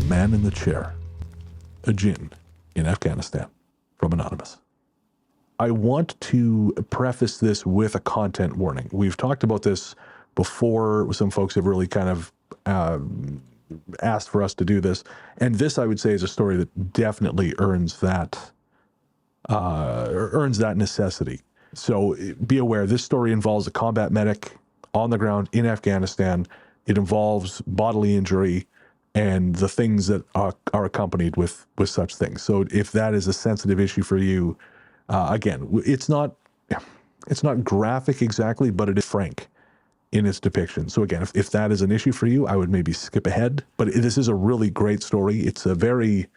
Man in the Chair, a Djinn in Afghanistan, from Anonymous. I want to preface this with a content warning. We've talked about this before. Some folks have really kind of asked for us to do this. And this, I would say, is a story that definitely earns that necessity. So be aware, this story involves a combat medic on the ground in Afghanistan. It involves bodily injury and the things that are accompanied with such things. So if that is a sensitive issue for you, again, it's not graphic exactly, but it is frank in its depiction. So again, if that is an issue for you, I would maybe skip ahead. But this is a really great story. It's a very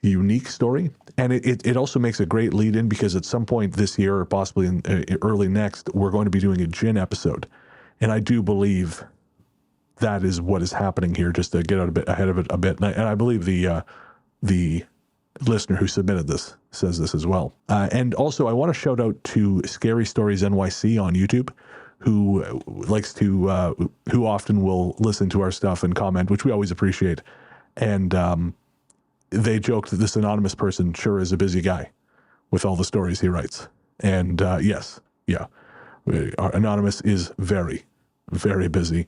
unique story. And it also makes a great lead in because at some point this year, or possibly in early next, we're going to be doing a Djinn episode. And I do believe that is what is happening here, just to get out ahead of it a bit. And I believe the listener who submitted this says this as well. And also, I want to shout out to Scary Stories NYC on YouTube, who who often will listen to our stuff and comment, which we always appreciate. And they joked that this anonymous person sure is a busy guy with all the stories he writes. And yes, yeah, Anonymous is very, very busy.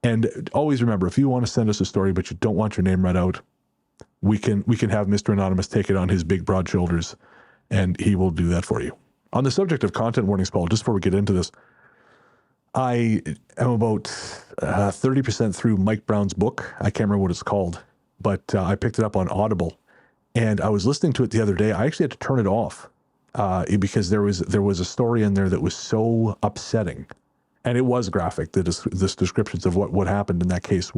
And always remember, if you want to send us a story but you don't want your name read out, we can have Mr. Anonymous take it on his big, broad shoulders, and he will do that for you. On the subject of content warnings, Paul, just before we get into this, I am about 30% through Mike Brown's book. I can't remember what it's called, but I picked it up on Audible, and I was listening to it the other day. I actually had to turn it off because there was a story in there that was so upsetting. And it was graphic. This descriptions of what happened in that case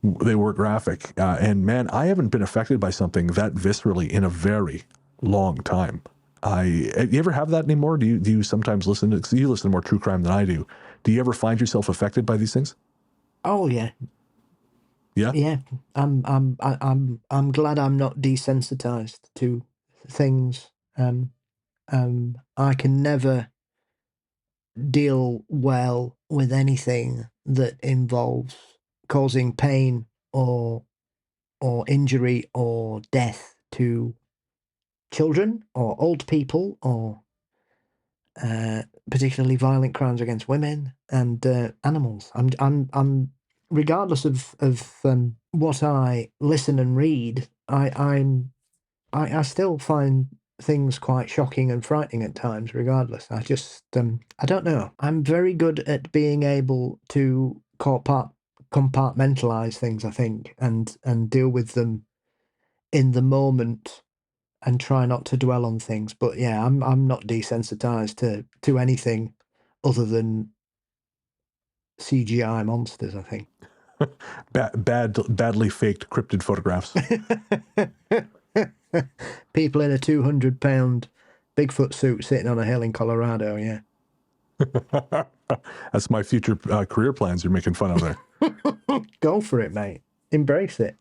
they were graphic. And man, I haven't been affected by something that viscerally in a very long time. You ever have that anymore? Do you sometimes listen to? 'Cause you listen to more true crime than I do. Do you ever find yourself affected by these things? Oh yeah. Yeah. Yeah. I'm glad I'm not desensitized to things. I can never deal well with anything that involves causing pain or injury or death to children or old people or particularly violent crimes against women and animals. I'm regardless of what I listen and read, I still find things quite shocking and frightening at times, regardless. I just, I don't know. I'm very good at being able to compartmentalize things, I think, and deal with them in the moment and try not to dwell on things. But yeah, I'm not desensitized to anything other than CGI monsters, I think. Badly faked cryptid photographs. People in a 200-pound Bigfoot suit sitting on a hill in Colorado, yeah. That's my future career plans you're making fun of there. Go for it, mate. Embrace it.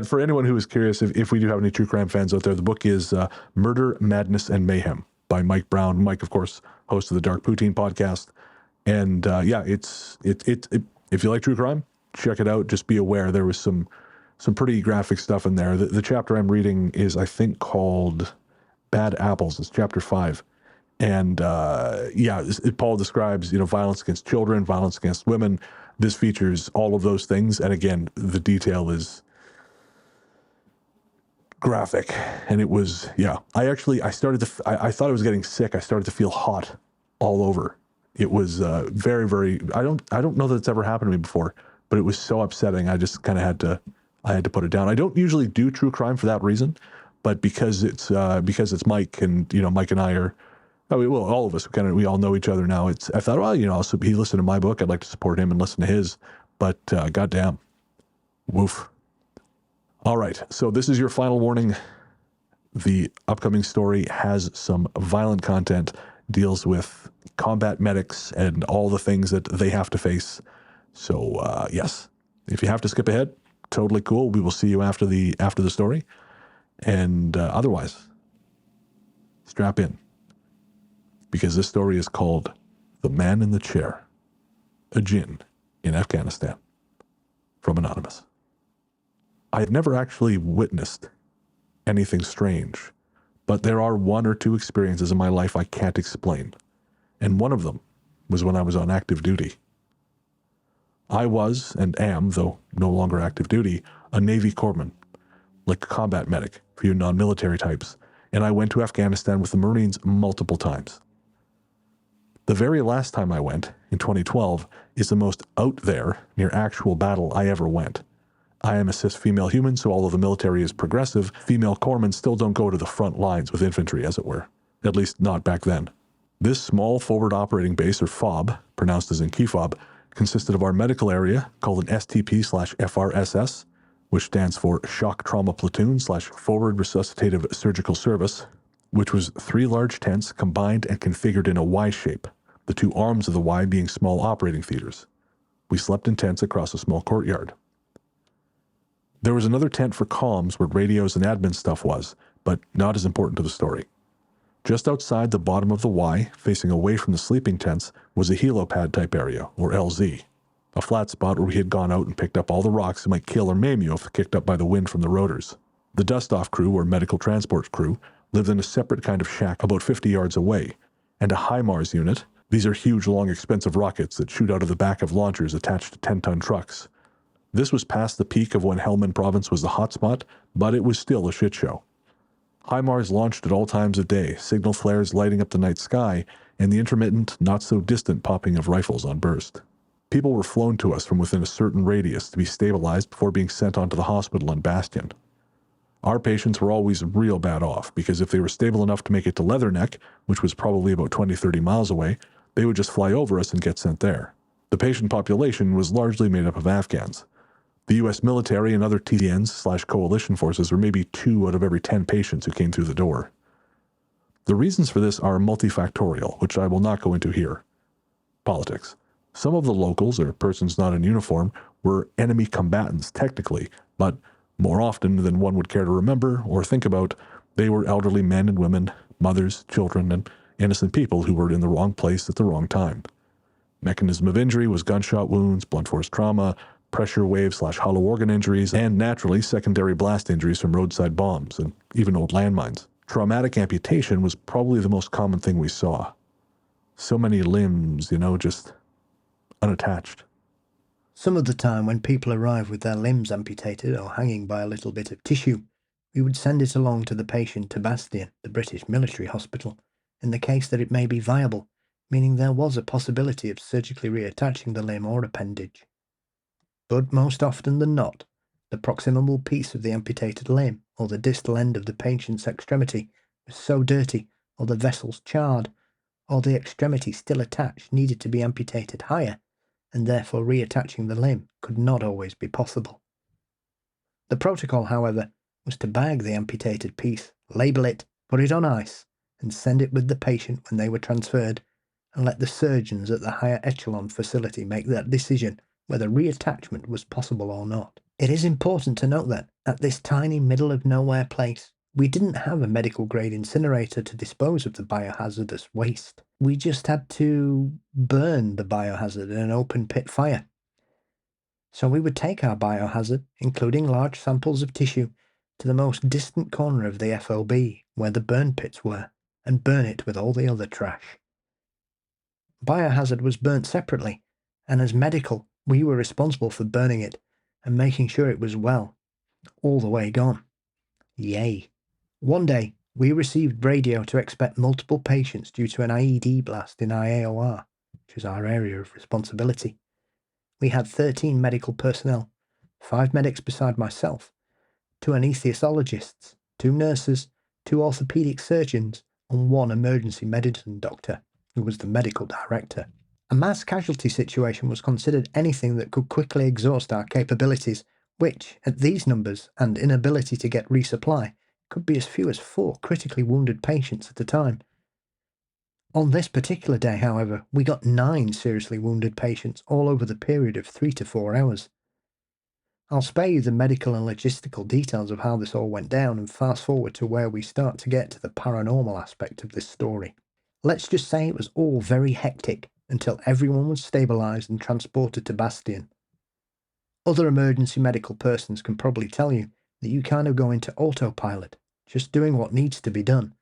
For anyone who is curious, if we do have any true crime fans out there, the book is Murder, Madness, and Mayhem by Mike Brown. Mike, of course, host of the Dark Poutine podcast. And yeah, it's if you like true crime, check it out. Just be aware there was some pretty graphic stuff in there. The chapter I'm reading is, I think, called Bad Apples. It's chapter 5. And yeah, Paul describes, violence against children, violence against women. This features all of those things. And again, the detail is graphic. And it was, yeah, I thought I was getting sick. I started to feel hot all over. It was very, very, I don't know that it's ever happened to me before, but it was so upsetting. I just kind of had to put it down. I don't usually do true crime for that reason, but because it's Mike, and Mike and I are, all of us we all know each other now. I thought, well, he listened to my book, I'd like to support him and listen to his, but goddamn, woof. All right, so this is your final warning. The upcoming story has some violent content, deals with combat medics and all the things that they have to face. So yes, if you have to skip ahead, totally cool. We will see you after the story, and otherwise, strap in, because this story is called "The Man in the Chair, a Djinn in Afghanistan," From Anonymous. I have never actually witnessed anything strange, but there are one or two experiences in my life I can't explain, and one of them was when I was on active duty. I was, and am, though no longer active duty, a Navy Corpsman, like a combat medic for you non-military types, and I went to Afghanistan with the Marines multiple times. The very last time I went, in 2012, is the most out there, near actual battle I ever went. I am a cis female human, so although the military is progressive, female corpsmen still don't go to the front lines with infantry, as it were. At least not back then. This small forward operating base, or FOB, pronounced as in key fob, consisted of our medical area, called an STP/FRSS, which stands for Shock Trauma Platoon/Forward Resuscitative Surgical Service, which was 3 large tents combined and configured in a Y shape, the 2 arms of the Y being small operating theaters. We slept in tents across a small courtyard. There was another tent for comms where radios and admin stuff was, but not as important to the story. Just outside the bottom of the Y, facing away from the sleeping tents, was a helipad type area, or LZ, a flat spot where we had gone out and picked up all the rocks that might kill or maim you if kicked up by the wind from the rotors. The dust-off crew, or medical transport crew, lived in a separate kind of shack about 50 yards away, and a HIMARS unit. These are huge, long, expensive rockets that shoot out of the back of launchers attached to 10-ton trucks. This was past the peak of when Helmand province was the hotspot, but it was still a shit show. HIMARS launched at all times of day, signal flares lighting up the night sky, and the intermittent, not-so-distant popping of rifles on burst. People were flown to us from within a certain radius to be stabilized before being sent on to the hospital on Bastion. Our patients were always real bad off, because if they were stable enough to make it to Leatherneck, which was probably about 20-30 miles away, they would just fly over us and get sent there. The patient population was largely made up of Afghans. The U.S. military and other TDNs/coalition forces were maybe 2 out of every 10 patients who came through the door. The reasons for this are multifactorial, which I will not go into here. Politics. Some of the locals, or persons not in uniform, were enemy combatants technically, but more often than one would care to remember or think about, they were elderly men and women, mothers, children, and innocent people who were in the wrong place at the wrong time. Mechanism of injury was gunshot wounds, blunt force trauma, pressure wave/hollow organ injuries, and naturally secondary blast injuries from roadside bombs and even old landmines. Traumatic amputation was probably the most common thing we saw. So many limbs, just unattached. Some of the time when people arrive with their limbs amputated or hanging by a little bit of tissue, we would send it along to the patient to Bastion, the British military hospital, in the case that it may be viable, meaning there was a possibility of surgically reattaching the limb or appendage. But most often than not, the proximal piece of the amputated limb or the distal end of the patient's extremity was so dirty, or the vessels charred, or the extremity still attached needed to be amputated higher, and therefore reattaching the limb could not always be possible. The protocol, however, was to bag the amputated piece, label it, put it on ice, and send it with the patient when they were transferred, and let the surgeons at the higher echelon facility make that decision whether reattachment was possible or not. It is important to note that, at this tiny middle-of-nowhere place, we didn't have a medical-grade incinerator to dispose of the biohazardous waste. We just had to burn the biohazard in an open-pit fire. So we would take our biohazard, including large samples of tissue, to the most distant corner of the FOB, where the burn pits were, and burn it with all the other trash. Biohazard was burnt separately, and as medical, we were responsible for burning it and making sure it was well, all the way gone. Yay. One day, we received radio to expect multiple patients due to an IED blast in our AOR, which is our area of responsibility. We had 13 medical personnel, 5 medics beside myself, 2 anesthesiologists, 2 nurses, 2 orthopedic surgeons, and 1 emergency medicine doctor, who was the medical director. A mass casualty situation was considered anything that could quickly exhaust our capabilities, which, at these numbers and inability to get resupply, could be as few as 4 critically wounded patients at a time. On this particular day, however, we got 9 seriously wounded patients all over the period of 3 to 4 hours. I'll spare you the medical and logistical details of how this all went down and fast forward to where we start to get to the paranormal aspect of this story. Let's just say it was all very hectic until everyone was stabilised and transported to Bastion. Other emergency medical persons can probably tell you that you kind of go into autopilot, just doing what needs to be done,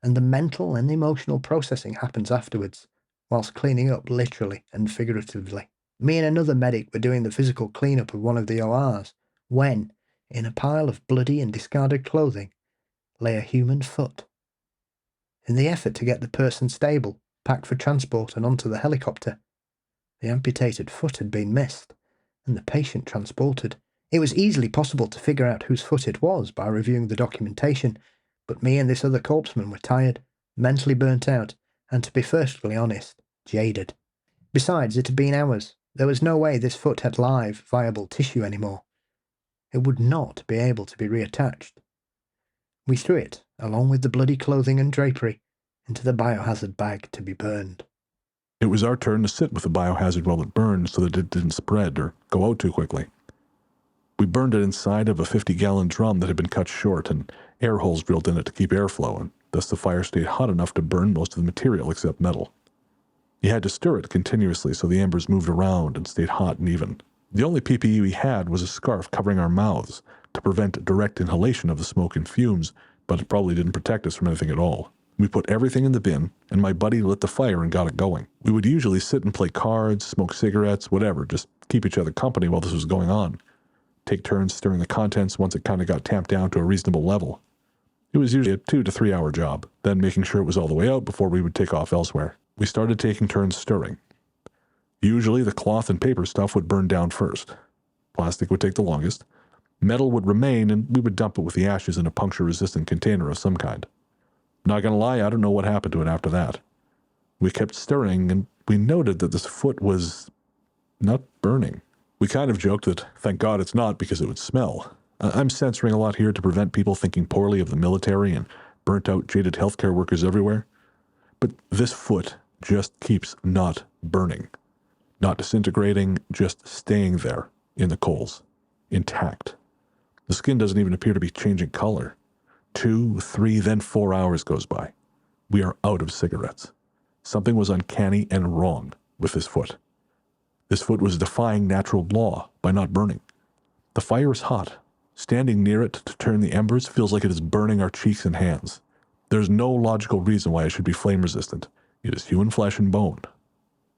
and the mental and emotional processing happens afterwards, whilst cleaning up literally and figuratively. Me and another medic were doing the physical cleanup of one of the ORs when, in a pile of bloody and discarded clothing, lay a human foot. In the effort to get the person stable, packed for transport and onto the helicopter, the amputated foot had been missed, and the patient transported. It was easily possible to figure out whose foot it was by reviewing the documentation, but me and this other corpsman were tired, mentally burnt out, and to be perfectly honest, jaded. Besides, it had been hours. There was no way this foot had live, viable tissue anymore. It would not be able to be reattached. We threw it, along with the bloody clothing and drapery, into the biohazard bag to be burned. It was our turn to sit with the biohazard while it burned so that it didn't spread or go out too quickly. We burned it inside of a 50-gallon drum that had been cut short and air holes drilled in it to keep airflow, and thus the fire stayed hot enough to burn most of the material except metal. You had to stir it continuously so the embers moved around and stayed hot and even. The only PPE we had was a scarf covering our mouths to prevent direct inhalation of the smoke and fumes, but it probably didn't protect us from anything at all. We put everything in the bin, and my buddy lit the fire and got it going. We would usually sit and play cards, smoke cigarettes, whatever, just keep each other company while this was going on. Take turns stirring the contents once it kind of got tamped down to a reasonable level. It was usually a 2 to 3 hour job, then making sure it was all the way out before we would take off elsewhere. We started taking turns stirring. Usually the cloth and paper stuff would burn down first. Plastic would take the longest. Metal would remain, and we would dump it with the ashes in a puncture-resistant container of some kind. Not gonna lie, I don't know what happened to it after that. We kept stirring, and we noted that this foot was not burning. We kind of joked that, thank God it's not, because it would smell. I'm censoring a lot here to prevent people thinking poorly of the military and burnt-out, jaded healthcare workers everywhere. But this foot just keeps not burning. Not disintegrating, just staying there in the coals, intact. The skin doesn't even appear to be changing color. 2, 3, then 4 hours goes by. We are out of cigarettes. Something was uncanny and wrong with this foot. This foot was defying natural law by not burning. The fire is hot. Standing near it to turn the embers feels like it is burning our cheeks and hands. There's no logical reason why it should be flame resistant. It is human flesh and bone.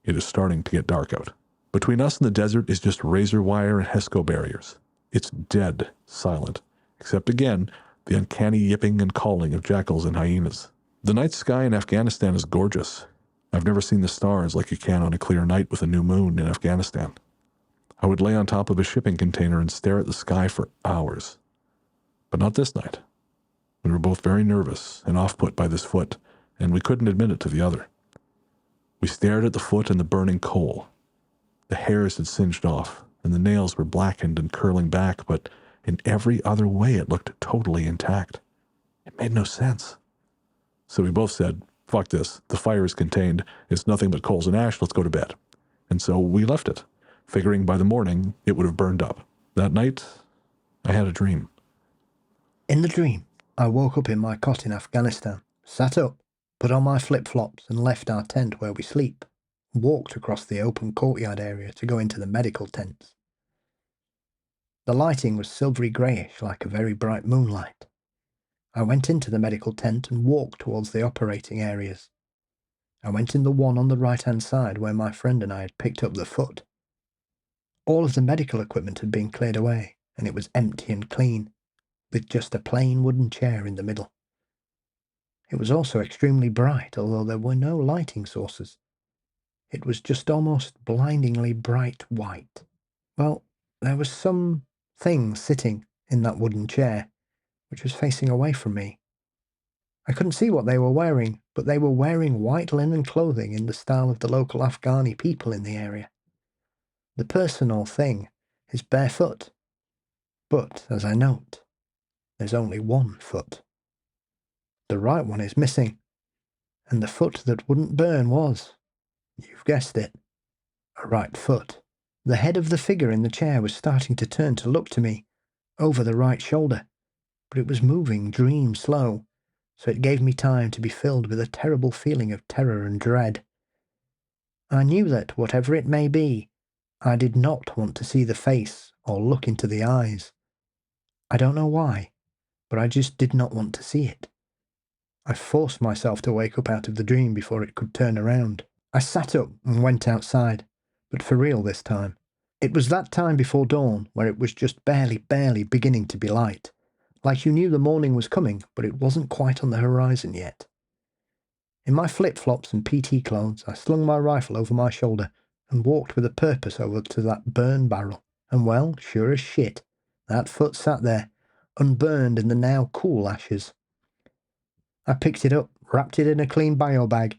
It is starting to get dark out. Between us and the desert is just razor wire and HESCO barriers. It's dead silent, except again, the uncanny yipping and calling of jackals and hyenas. The night sky in Afghanistan is gorgeous. I've never seen the stars like you can on a clear night with a new moon in Afghanistan. I would lay on top of a shipping container and stare at the sky for hours. But not this night. We were both very nervous and off-put by this foot, and we couldn't admit it to the other. We stared at the foot and the burning coal. The hairs had singed off, and the nails were blackened and curling back, but in every other way it looked totally intact. It made no sense. So we both said, fuck this, the fire is contained, it's nothing but coals and ash, let's go to bed. And so we left it, figuring by the morning it would have burned up. That night, I had a dream. In the dream, I woke up in my cot in Afghanistan, sat up, put on my flip-flops and left our tent where we sleep, walked across the open courtyard area to go into the medical tents. The lighting was silvery greyish like a very bright moonlight. I went into the medical tent and walked towards the operating areas. I went in the one on the right-hand side where my friend and I had picked up the foot. All of the medical equipment had been cleared away, and it was empty and clean, with just a plain wooden chair in the middle. It was also extremely bright, although there were no lighting sources. It was just almost blindingly bright white. Well, there was some thing sitting in that wooden chair, which was facing away from me. I couldn't see what they were wearing, but they were wearing white linen clothing in the style of the local Afghani people in the area. The person or thing is barefoot, but, as I note, there's only one foot. The right one is missing, and the foot that wouldn't burn was, you've guessed it, a right foot. The head of the figure in the chair was starting to turn to look to me, over the right shoulder, but it was moving dream slow, so it gave me time to be filled with a terrible feeling of terror and dread. I knew that, whatever it may be, I did not want to see the face or look into the eyes. I don't know why, but I just did not want to see it. I forced myself to wake up out of the dream before it could turn around. I sat up and went outside, but for real this time. It was that time before dawn where it was just barely beginning to be light. Like you knew the morning was coming, but it wasn't quite on the horizon yet. In my flip-flops and PT clothes, I slung my rifle over my shoulder and walked with a purpose over to that burn barrel. And well, sure as shit, that foot sat there, unburned in the now cool ashes. I picked it up, wrapped it in a clean bio bag,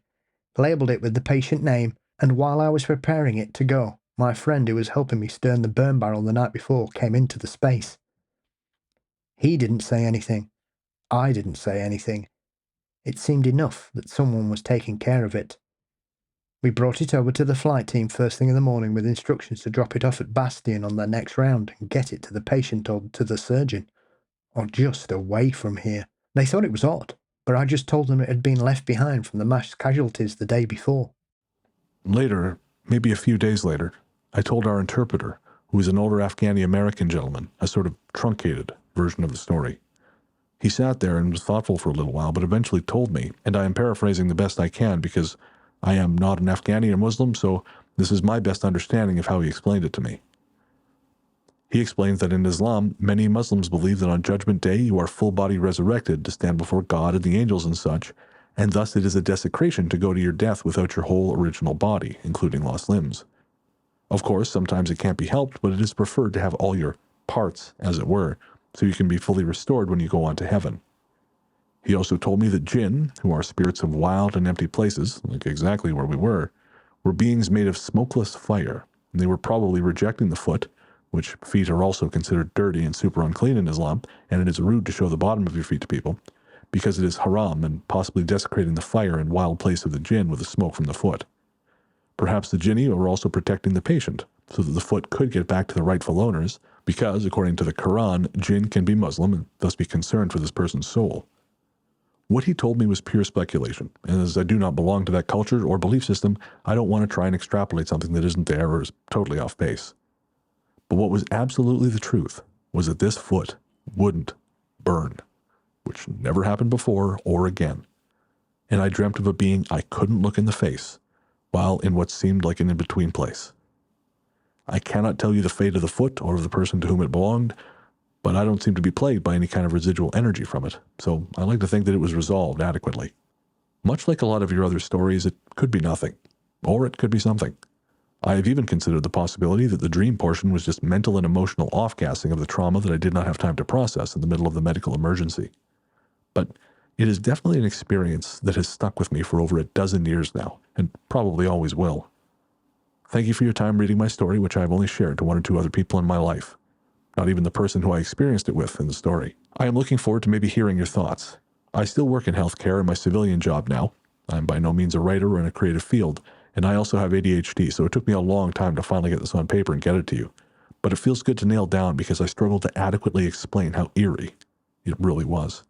labelled it with the patient name, and while I was preparing it to go, my friend who was helping me stern the burn barrel the night before came into the space. He didn't say anything. I didn't say anything. It seemed enough that someone was taking care of it. We brought it over to the flight team first thing in the morning with instructions to drop it off at Bastion on their next round and get it to the patient or to the surgeon, or just away from here. They thought it was odd, but I just told them it had been left behind from the mass casualties the day before. Later, maybe a few days later, I told our interpreter, who was an older Afghani-American gentleman, a sort of truncated version of the story. He sat there and was thoughtful for a little while, but eventually told me, and I am paraphrasing the best I can because I am not an Afghani or Muslim, so this is my best understanding of how he explained it to me. He explains that in Islam, many Muslims believe that on Judgment Day you are full-body resurrected to stand before God and the angels and such, and thus it is a desecration to go to your death without your whole original body, including lost limbs. Of course, sometimes it can't be helped, but it is preferred to have all your parts, as it were, so you can be fully restored when you go on to heaven. He also told me that Djinn, who are spirits of wild and empty places, like exactly where we were beings made of smokeless fire, and they were probably rejecting the foot, which feet are also considered dirty and super unclean in Islam, and it is rude to show the bottom of your feet to people, because it is haram and possibly desecrating the fire and wild place of the Djinn with the smoke from the foot. Perhaps the Jinni were also protecting the patient, so that the foot could get back to the rightful owners, because, according to the Quran, Djinn can be Muslim and thus be concerned for this person's soul. What he told me was pure speculation, and as I do not belong to that culture or belief system, I don't want to try and extrapolate something that isn't there or is totally off base. But what was absolutely the truth was that this foot wouldn't burn, which never happened before or again. And I dreamt of a being I couldn't look in the face, while in what seemed like an in-between place. I cannot tell you the fate of the foot or of the person to whom it belonged, but I don't seem to be plagued by any kind of residual energy from it, so I like to think that it was resolved adequately. Much like a lot of your other stories, it could be nothing, or it could be something. I have even considered the possibility that the dream portion was just mental and emotional off-gassing of the trauma that I did not have time to process in the middle of the medical emergency. But it is definitely an experience that has stuck with me for over a dozen years now, and probably always will. Thank you for your time reading my story, which I have only shared to one or two other people in my life. Not even the person who I experienced it with in the story. I am looking forward to maybe hearing your thoughts. I still work in healthcare in my civilian job now. I'm by no means a writer or in a creative field, and I also have ADHD, so it took me a long time to finally get this on paper and get it to you. But it feels good to nail down because I struggled to adequately explain how eerie it really was.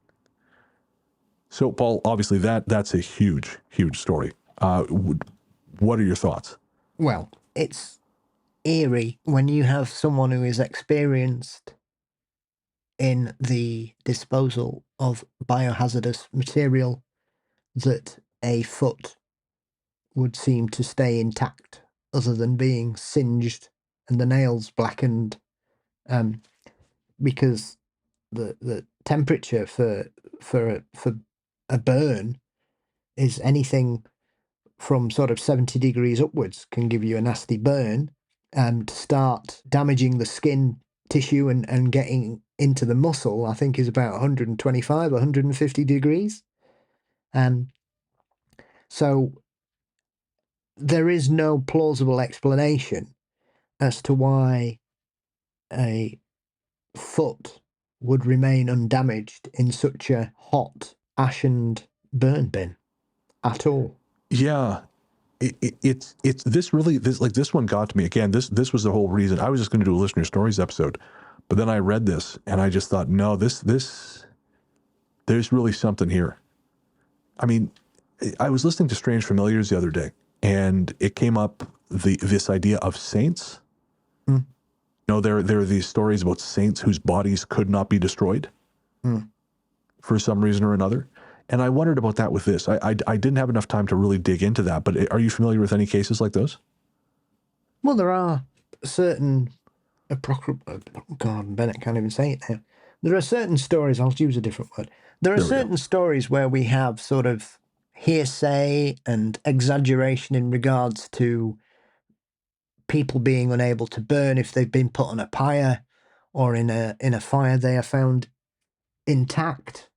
So, Paul, obviously that's a huge story. What are your thoughts? Well, it's eerie when you have someone who is experienced in the disposal of biohazardous material that a foot would seem to stay intact other than being singed and the nails blackened, because the temperature for a burn is anything from sort of 70 degrees upwards can give you a nasty burn, and to start damaging the skin tissue and getting into the muscle, I think is about 125, 150 degrees. So there is no plausible explanation as to why a foot would remain undamaged in such a hot, ashened burn bin at all. Yeah, it's this one got to me again. This was the whole reason I was just going to do a listener stories episode, but then I read this and I just thought, no, there's really something here. I mean, I was listening to Strange Familiars the other day, and it came up this idea of saints Mm. There are these stories about saints whose bodies could not be destroyed for some reason or another. And I wondered about that with this. I didn't have enough time to really dig into that, but are you familiar with any cases like those? Well, there are certain... God, Bennett can't even say it now. There are certain stories, I'll use a different word. There are certain stories where we have sort of hearsay and exaggeration in regards to people being unable to burn if they've been put on a pyre, or in a fire they are found intact.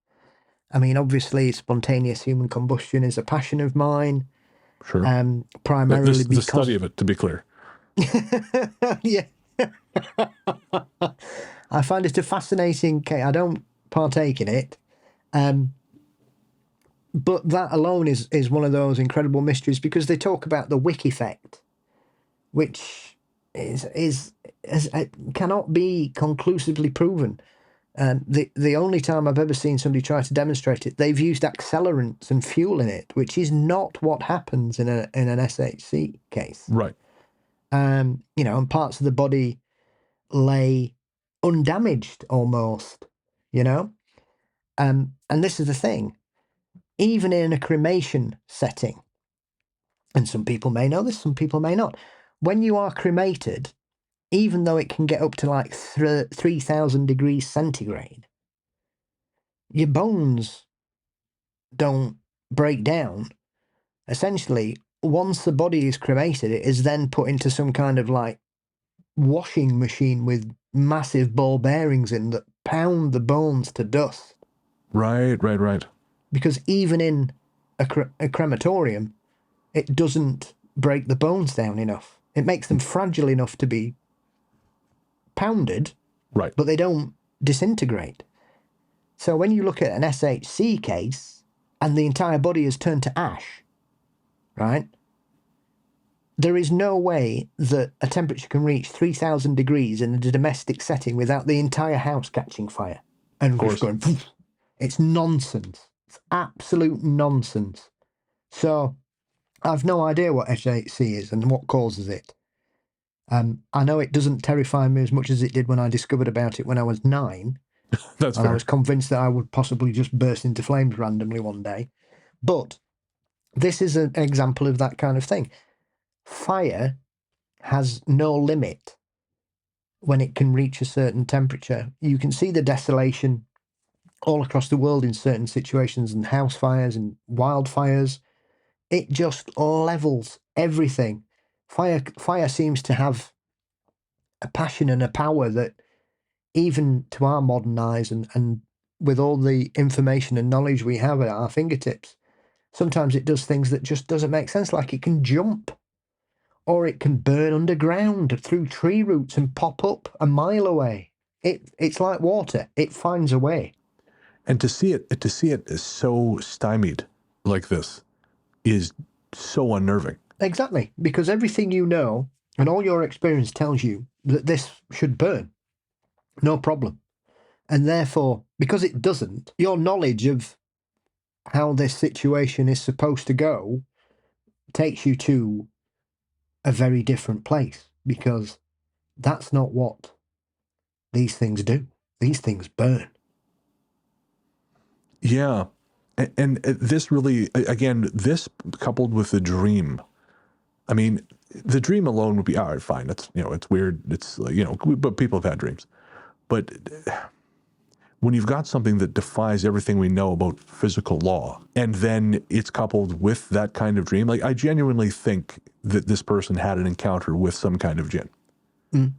I mean, obviously, spontaneous human combustion is a passion of mine. Sure. Primarily the because... study of it, to be clear. Yeah. I find it a fascinating case. I don't partake in it. But that alone is one of those incredible mysteries, because they talk about the wick effect, which is cannot be conclusively proven. The only time I've ever seen somebody try to demonstrate it, they've used accelerants and fuel in it, which is not what happens in an SHC case. Right. And parts of the body lay undamaged almost, and this is the thing, even in a cremation setting, and some people may know this, some people may not, when you are cremated, even though it can get up to like 3,000 degrees centigrade, your bones don't break down. Essentially, once the body is cremated, it is then put into some kind of like washing machine with massive ball bearings in that pound the bones to dust. Right. Because even in a crematorium, it doesn't break the bones down enough. It makes them fragile enough to be pounded, right, but they don't disintegrate. So when you look at an SHC case and the entire body is turned to ash, right? There is no way that a temperature can reach 3,000 degrees in a domestic setting without the entire house catching fire and just going. Poof. It's nonsense. It's absolute nonsense. So I've no idea what SHC is and what causes it. I know it doesn't terrify me as much as it did when I discovered about it when I was 9. That's and fair. I was convinced that I would possibly just burst into flames randomly one day. But this is an example of that kind of thing. Fire has no limit when it can reach a certain temperature. You can see the desolation all across the world in certain situations, and house fires and wildfires. It just levels everything. Fire seems to have a passion and a power that, even to our modern eyes and with all the information and knowledge we have at our fingertips, sometimes it does things that just doesn't make sense, like it can jump. Or it can burn underground through tree roots and pop up a mile away. It's like water. It finds a way. And to see it as so stymied like this is so unnerving. Exactly, because everything you know and all your experience tells you that this should burn. No problem. And therefore, because it doesn't, your knowledge of how this situation is supposed to go takes you to a very different place, because that's not what these things do. These things burn. Yeah. And this really, again, this coupled with the dream. I mean, the dream alone would be, all right, fine. It's, it's weird. It's, but people have had dreams. But when you've got something that defies everything we know about physical law, and then it's coupled with that kind of dream, like, I genuinely think that this person had an encounter with some kind of Djinn. Mm.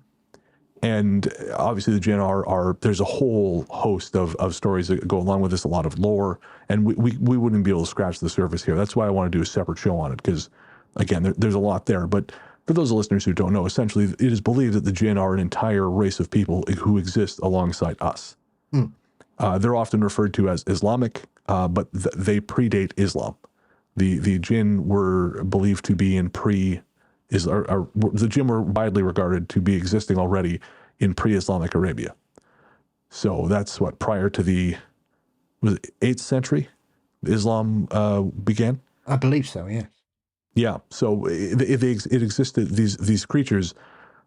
And obviously the Djinn are there's a whole host of stories that go along with this, a lot of lore, and we wouldn't be able to scratch the surface here. That's why I want to do a separate show on it, because, again, there's a lot there. But for those listeners who don't know, essentially it is believed that the Djinn are an entire race of people who exist alongside us. Mm. They're often referred to as Islamic, but they predate Islam. The Djinn were believed to be in the Djinn were widely regarded to be existing already in pre-Islamic Arabia. So that's what, prior to the 8th century, Islam began? I believe so, yes. Yeah. So it existed, these creatures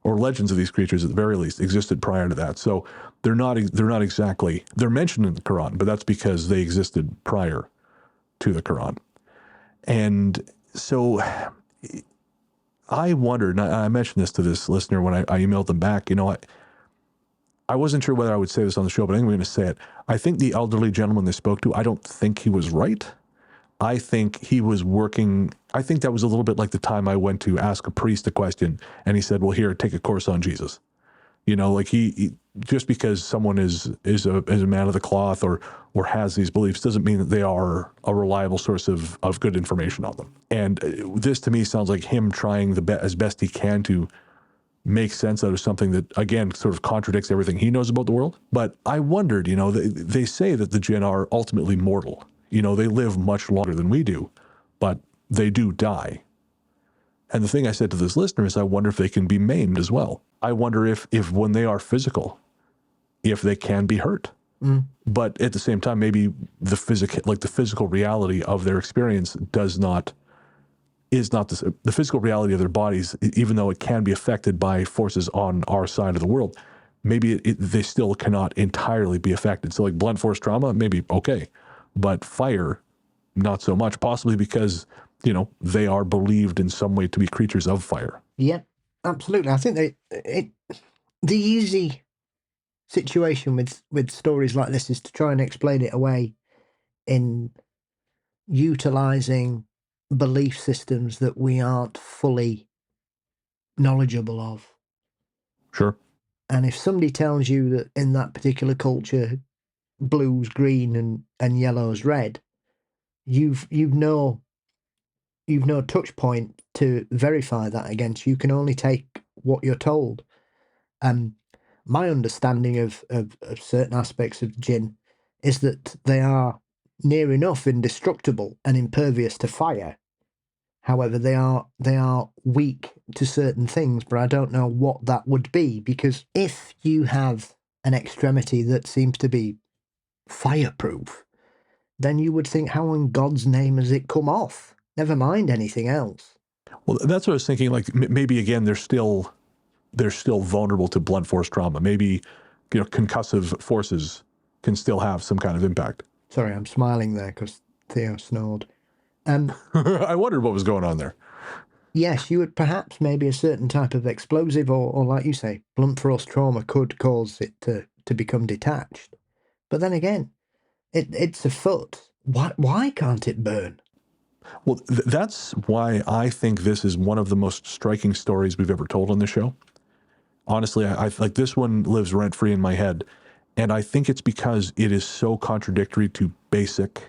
or legends of these creatures at the very least, existed prior to that. So they're not exactly, they're mentioned in the Quran, but that's because they existed prior to the Quran. And so I wondered, and I mentioned this to this listener when I emailed them back, I wasn't sure whether I would say this on the show, but I think I'm going to say it. I think the elderly gentleman they spoke to, I don't think he was right. I think he was working, I think that was a little bit like the time I went to ask a priest a question and he said, well, here, take a course on Jesus. Like he just because someone is a man of the cloth or has these beliefs doesn't mean that they are a reliable source of good information on them. And this to me sounds like him trying as best he can to make sense out of something that, again, sort of contradicts everything he knows about the world. But I wondered, they say that the Djinn are ultimately mortal. They live much longer than we do, but they do die. And the thing I said to this listener is I wonder if they can be maimed as well. I wonder if when they are physical, if they can be hurt. But at the same time, maybe the physical reality of their experience is not the physical reality of their bodies, even though it can be affected by forces on our side of the world. Maybe they still cannot entirely be affected. So like blunt force trauma, maybe okay, but fire, not so much. Possibly because they are believed in some way to be creatures of fire. Yeah, absolutely. I think the easy situation with stories like this is to try and explain it away in utilizing belief systems that we aren't fully knowledgeable of. Sure. And if somebody tells you that in that particular culture, blue's green and yellow's red, you've no touch point to verify that against. You can only take what you're told. My understanding of certain aspects of Djinn is that they are near enough indestructible and impervious to fire. However, they are weak to certain things, but I don't know what that would be, because if you have an extremity that seems to be fireproof, then you would think, how in God's name has it come off? Never mind anything else. Well, that's what I was thinking. Like maybe again, they're still vulnerable to blunt force trauma. Maybe concussive forces can still have some kind of impact. Sorry, I'm smiling there because Theo snored. I wondered what was going on there. Yes, you would perhaps maybe a certain type of explosive or like you say, blunt force trauma could cause it to become detached. But then again, it's a foot. Why can't it burn? Well, that's why I think this is one of the most striking stories we've ever told on the show. Honestly, I like this one lives rent-free in my head. And I think it's because it is so contradictory to basic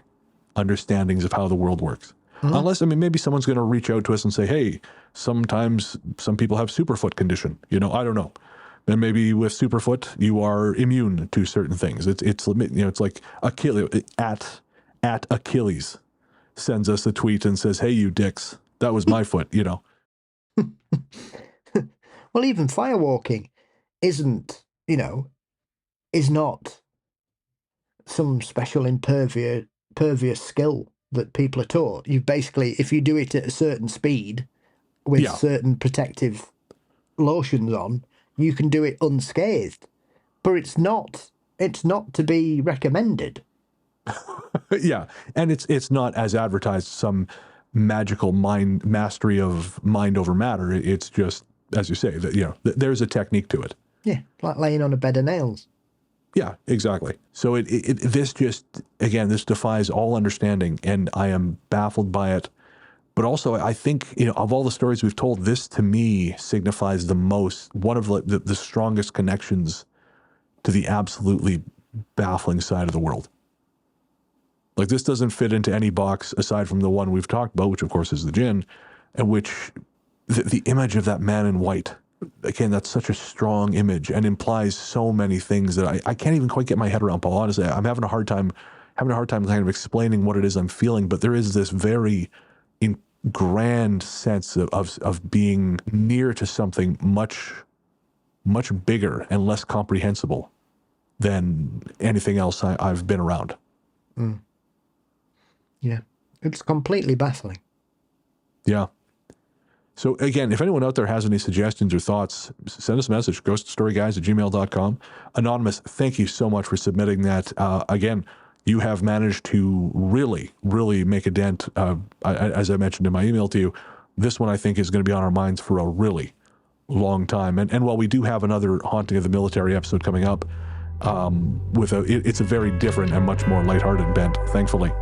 understandings of how the world works. Unless, maybe someone's going to reach out to us and say, hey, sometimes some people have superfoot condition. I don't know. And maybe with superfoot, you are immune to certain things. It's like Achilles, at Achilles sends us a tweet and says, hey, you dicks, that was my foot, Well, even firewalking isn't, is not some special impervious skill that people are taught. You basically, if you do it at a certain speed with certain protective lotions on, you can do it unscathed. But it's not to be recommended. Yeah, and it's not as advertised some magical mastery of mind over matter. It's just, as you say, that there's a technique to it. Yeah, like laying on a bed of nails. Yeah, exactly. So this just, again, this defies all understanding, and I am baffled by it. But also, I think, of all the stories we've told, this to me signifies one of the strongest connections to the absolutely baffling side of the world. Like, this doesn't fit into any box aside from the one we've talked about, which of course is the Djinn, and which the image of that man in white, again, that's such a strong image and implies so many things that I can't even quite get my head around, Paul. Honestly, I'm having a hard time kind of explaining what it is I'm feeling, but there is this very grand sense of being near to something much, much bigger and less comprehensible than anything else I've been around. Yeah, it's completely baffling. Yeah. So again, if anyone out there has any suggestions or thoughts, send us a message, ghoststoryguys@gmail.com. Anonymous, thank you so much for submitting that. Again, you have managed to really, really make a dent. As I mentioned in my email to you, this one I think is going to be on our minds for a really long time. And while we do have another Haunting of the Military episode coming up, it's a very different and much more lighthearted bent, thankfully.